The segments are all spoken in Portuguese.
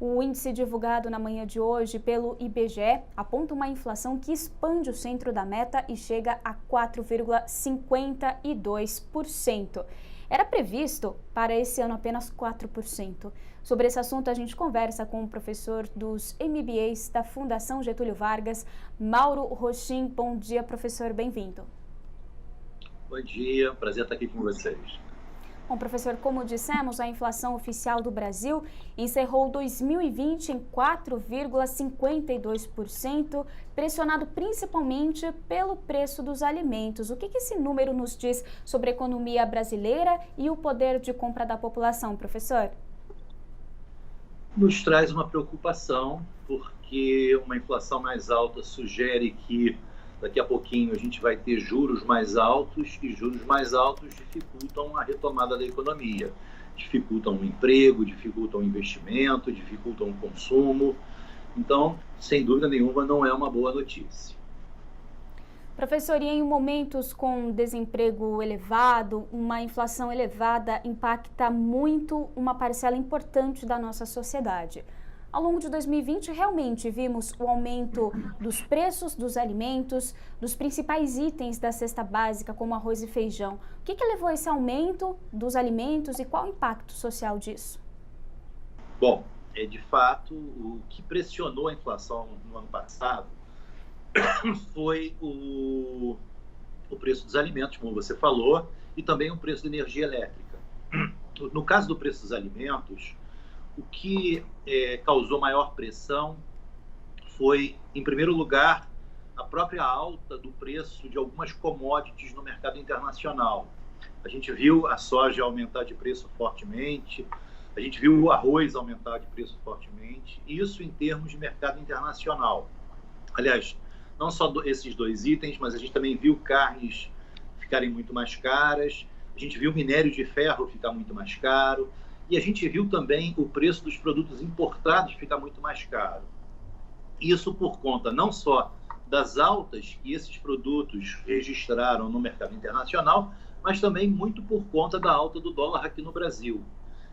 O índice divulgado na manhã de hoje pelo IBGE aponta uma inflação que expande o centro da meta e chega a 4,52%. Era previsto para esse ano apenas 4%. Sobre esse assunto, a gente conversa com o professor dos MBAs da Fundação Getúlio Vargas, Mauro Rochin. Bom dia, professor, bem-vindo. Bom dia, prazer estar aqui com vocês. Bom, professor, como dissemos, a inflação oficial do Brasil encerrou 2020 em 4,52%, pressionado principalmente pelo preço dos alimentos. O que esse número nos diz sobre a economia brasileira e o poder de compra da população, professor? Nos traz uma preocupação, porque uma inflação mais alta sugere que daqui a pouquinho a gente vai ter juros mais altos, e juros mais altos dificultam a retomada da economia, dificultam o emprego, dificultam o investimento, dificultam o consumo. Então, sem dúvida nenhuma, não é uma boa notícia. Professor, e em momentos com desemprego elevado, uma inflação elevada impacta muito uma parcela importante da nossa sociedade. Ao longo de 2020, realmente vimos o aumento dos preços dos alimentos, dos principais itens da cesta básica, como arroz e feijão. O que levou a esse aumento dos alimentos e qual o impacto social disso? Bom, de fato, o que pressionou a inflação no ano passado foi o preço dos alimentos, como você falou, e também o preço da energia elétrica. No caso do preço dos alimentos, o que causou maior pressão foi, em primeiro lugar, a própria alta do preço de algumas commodities no mercado internacional. A gente viu a soja aumentar de preço fortemente, a gente viu o arroz aumentar de preço fortemente, isso em termos de mercado internacional. Aliás, não só esses dois itens, mas a gente também viu carnes ficarem muito mais caras, a gente viu minério de ferro ficar muito mais caro, e a gente viu também o preço dos produtos importados ficar muito mais caro. Isso por conta não só das altas que esses produtos registraram no mercado internacional, mas também muito por conta da alta do dólar aqui no Brasil.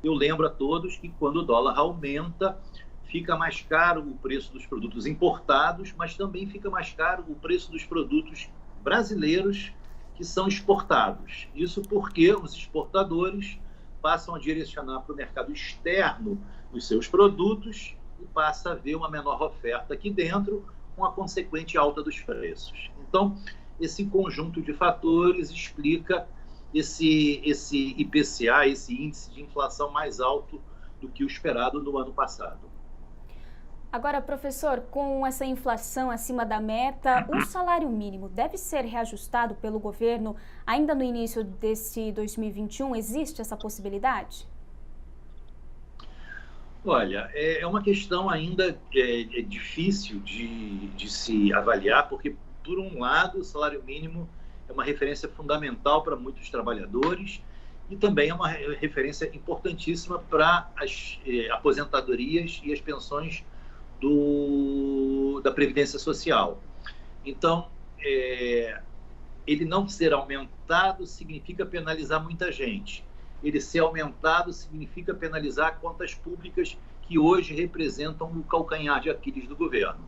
Eu lembro a todos que quando o dólar aumenta, fica mais caro o preço dos produtos importados, mas também fica mais caro o preço dos produtos brasileiros que são exportados. Isso porque os exportadores passam a direcionar para o mercado externo os seus produtos e passa a haver uma menor oferta aqui dentro, com a consequente alta dos preços. Então, esse conjunto de fatores explica esse IPCA, esse índice de inflação mais alto do que o esperado no ano passado. Agora, professor, com essa inflação acima da meta, o salário mínimo deve ser reajustado pelo governo ainda no início desse 2021? Existe essa possibilidade? Olha, é uma questão ainda difícil de se avaliar, porque, por um lado, o salário mínimo é uma referência fundamental para muitos trabalhadores e também é uma referência importantíssima para as aposentadorias e as pensões da Previdência Social. Então, ele não ser aumentado significa penalizar muita gente. Ele ser aumentado significa penalizar contas públicas que hoje representam o calcanhar de Aquiles do governo.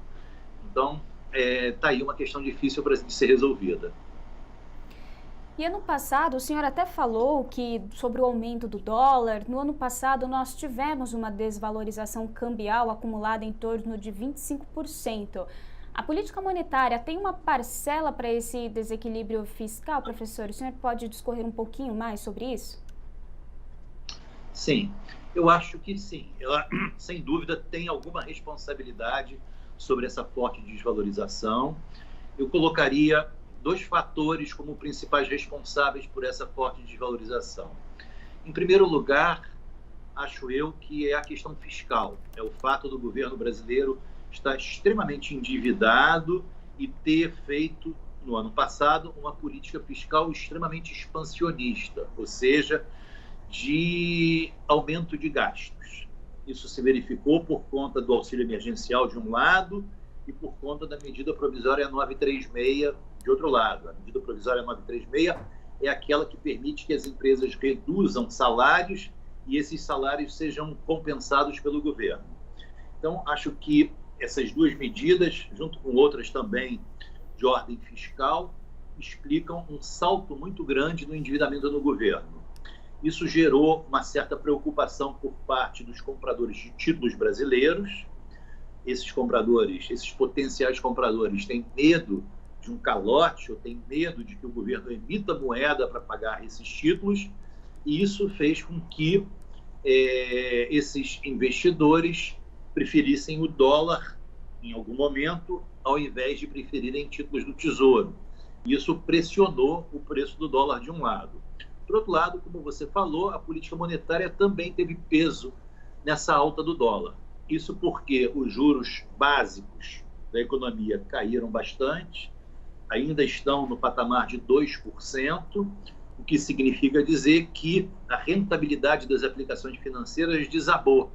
Então, está aí uma questão difícil de ser resolvida. E ano passado, o senhor até falou que sobre o aumento do dólar, no ano passado nós tivemos uma desvalorização cambial acumulada em torno de 25%. A política monetária tem uma parcela para esse desequilíbrio fiscal, professor? O senhor pode discorrer um pouquinho mais sobre isso? Sim, eu acho que sim. Ela, sem dúvida, tem alguma responsabilidade sobre essa forte desvalorização. Eu colocaria dois fatores como principais responsáveis por essa forte desvalorização. Em primeiro lugar, acho eu que é a questão fiscal. É o fato do governo brasileiro estar extremamente endividado e ter feito, no ano passado, uma política fiscal extremamente expansionista, ou seja, de aumento de gastos. Isso se verificou por conta do auxílio emergencial de um lado e por conta da medida provisória 936 de outro lado. A medida provisória 936 é aquela que permite que as empresas reduzam salários e esses salários sejam compensados pelo governo. Então, acho que essas duas medidas, junto com outras também de ordem fiscal, explicam um salto muito grande no endividamento do governo. Isso gerou uma certa preocupação por parte dos compradores de títulos brasileiros. Esses compradores, esses potenciais compradores, têm medo de um calote, ou têm medo de que o governo emita moeda para pagar esses títulos, e isso fez com que esses investidores preferissem o dólar em algum momento, ao invés de preferirem títulos do Tesouro. Isso pressionou o preço do dólar de um lado. Por outro lado, como você falou, a política monetária também teve peso nessa alta do dólar. Isso porque os juros básicos da economia caíram bastante, ainda estão no patamar de 2%, o que significa dizer que a rentabilidade das aplicações financeiras desabou.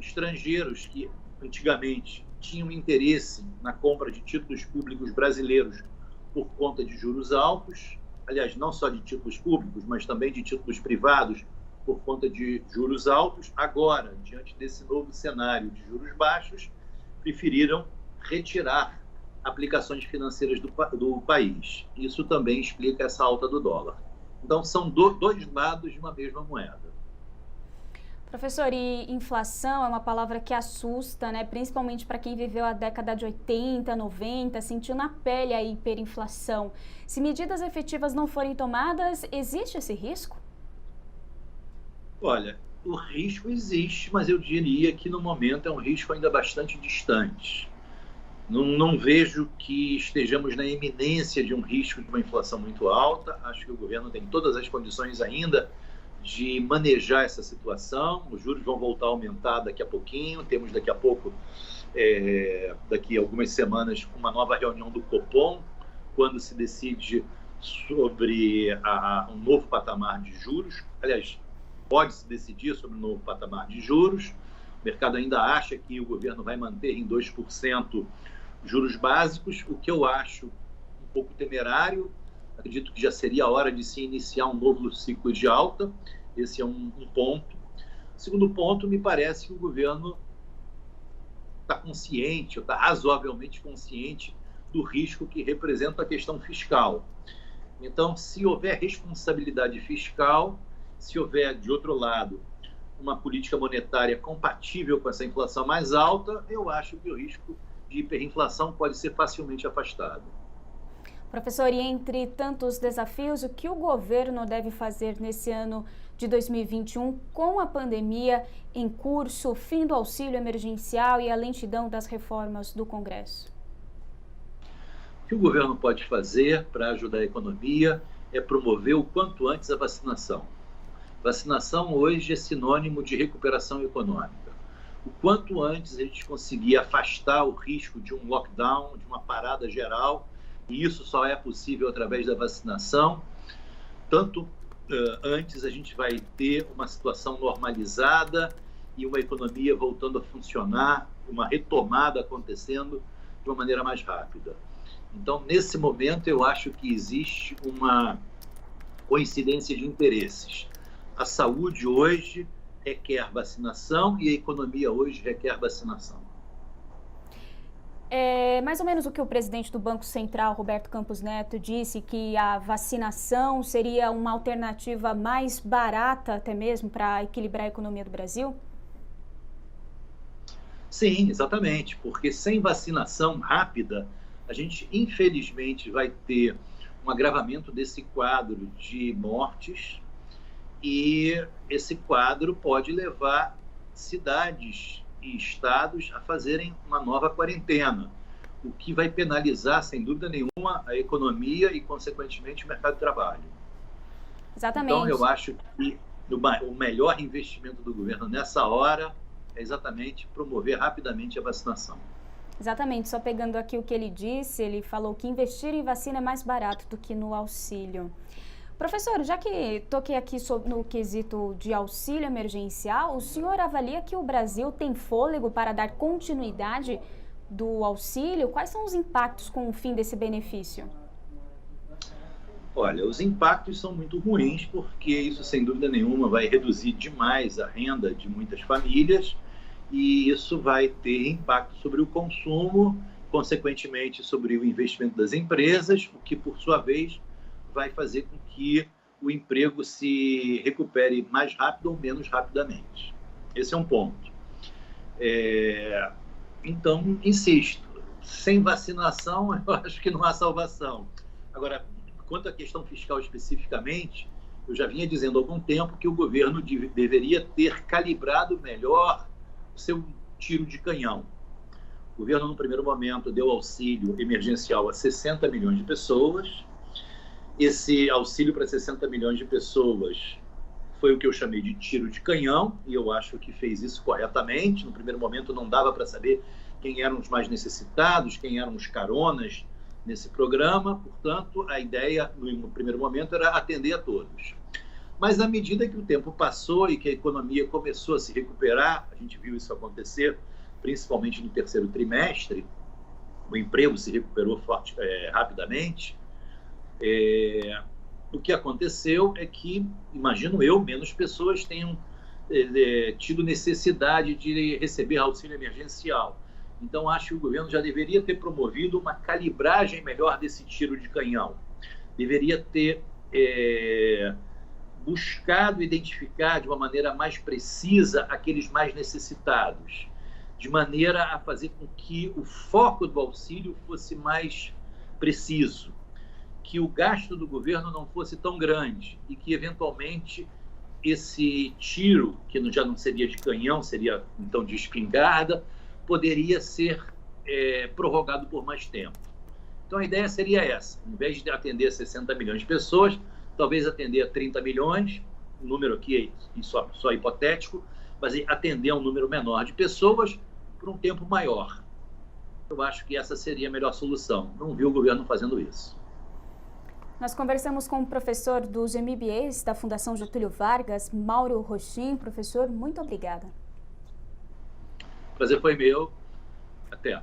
Estrangeiros que antigamente tinham interesse na compra de títulos públicos brasileiros por conta de juros altos, aliás, não só de títulos públicos, mas também de títulos privados por conta de juros altos, agora, diante desse novo cenário de juros baixos, preferiram retirar aplicações financeiras do país. Isso também explica essa alta do dólar. Então, são dois lados de uma mesma moeda. Professor, e inflação é uma palavra que assusta, né? Principalmente para quem viveu a década de 80, 90, sentiu na pele a hiperinflação. Se medidas efetivas não forem tomadas, existe esse risco? Olha, o risco existe, mas eu diria que no momento é um risco ainda bastante distante. Não vejo que estejamos na iminência de um risco de uma inflação muito alta. Acho que o governo tem todas as condições ainda de manejar essa situação. Os juros vão voltar a aumentar daqui a pouquinho. Temos daqui a pouco, daqui a algumas semanas, uma nova reunião do Copom, quando se decide sobre um novo patamar de juros. Aliás, pode-se decidir sobre um novo patamar de juros. O mercado ainda acha que o governo vai manter em 2% juros básicos, o que eu acho um pouco temerário. Acredito que já seria a hora de se iniciar um novo ciclo de alta. Esse é um ponto. Segundo ponto, me parece que o governo está consciente, ou está razoavelmente consciente do risco que representa a questão fiscal. Então, se houver responsabilidade fiscal, se houver, de outro lado, uma política monetária compatível com essa inflação mais alta, eu acho que o risco de hiperinflação pode ser facilmente afastado. Professor, e entre tantos desafios, o que o governo deve fazer nesse ano de 2021 com a pandemia em curso, o fim do auxílio emergencial e a lentidão das reformas do Congresso? O que o governo pode fazer para ajudar a economia é promover o quanto antes a vacinação. Vacinação hoje é sinônimo de recuperação econômica. O quanto antes a gente conseguir afastar o risco de um lockdown, de uma parada geral, e isso só é possível através da vacinação, tanto antes a gente vai ter uma situação normalizada e uma economia voltando a funcionar, uma retomada acontecendo de uma maneira mais rápida. Então, nesse momento, eu acho que existe uma coincidência de interesses. A saúde hoje requer vacinação e a economia hoje requer vacinação. É mais ou menos o que o presidente do Banco Central, Roberto Campos Neto, disse, que a vacinação seria uma alternativa mais barata até mesmo para equilibrar a economia do Brasil? Sim, exatamente, porque sem vacinação rápida, a gente infelizmente vai ter um agravamento desse quadro de mortes, e esse quadro pode levar cidades e estados a fazerem uma nova quarentena, o que vai penalizar, sem dúvida nenhuma, a economia e, consequentemente, o mercado de trabalho. Exatamente. Então, eu acho que o melhor investimento do governo nessa hora é exatamente promover rapidamente a vacinação. Exatamente, só pegando aqui o que ele disse, ele falou que investir em vacina é mais barato do que no auxílio. Professor, já que toquei aqui no quesito de auxílio emergencial, o senhor avalia que o Brasil tem fôlego para dar continuidade do auxílio? Quais são os impactos com o fim desse benefício? Olha, os impactos são muito ruins, porque isso, sem dúvida nenhuma, vai reduzir demais a renda de muitas famílias e isso vai ter impacto sobre o consumo, consequentemente sobre o investimento das empresas, o que, por sua vez, vai fazer com que o emprego se recupere mais rápido ou menos rapidamente. Esse é um ponto. Então, insisto, sem vacinação, eu acho que não há salvação. Agora, quanto à questão fiscal especificamente, eu já vinha dizendo há algum tempo que o governo deveria ter calibrado melhor o seu tiro de canhão. O governo, no primeiro momento, deu auxílio emergencial a 60 milhões de pessoas. Esse auxílio para 60 milhões de pessoas foi o que eu chamei de tiro de canhão, e eu acho que fez isso corretamente. No primeiro momento não dava para saber quem eram os mais necessitados, quem eram os caronas nesse programa, portanto, a ideia no primeiro momento era atender a todos. Mas à medida que o tempo passou e que a economia começou a se recuperar, a gente viu isso acontecer, principalmente no terceiro trimestre, o emprego se recuperou rapidamente, o que aconteceu é que, imagino eu, menos pessoas tenham tido necessidade de receber auxílio emergencial. Então, acho que o governo já deveria ter promovido uma calibragem melhor desse tiro de canhão. Deveria ter buscado identificar de uma maneira mais precisa aqueles mais necessitados, de maneira a fazer com que o foco do auxílio fosse mais preciso, que o gasto do governo não fosse tão grande e que, eventualmente, esse tiro, que já não seria de canhão, seria, então, de espingarda, poderia ser prorrogado por mais tempo. Então, a ideia seria essa. Em vez de atender a 60 milhões de pessoas, talvez atender a 30 milhões, o número aqui é só hipotético, mas atender a um número menor de pessoas por um tempo maior. Eu acho que essa seria a melhor solução. Não vi o governo fazendo isso. Nós conversamos com o professor dos MBAs da Fundação Getúlio Vargas, Mauro Rochin. Professor, muito obrigada. O prazer foi meu. Até.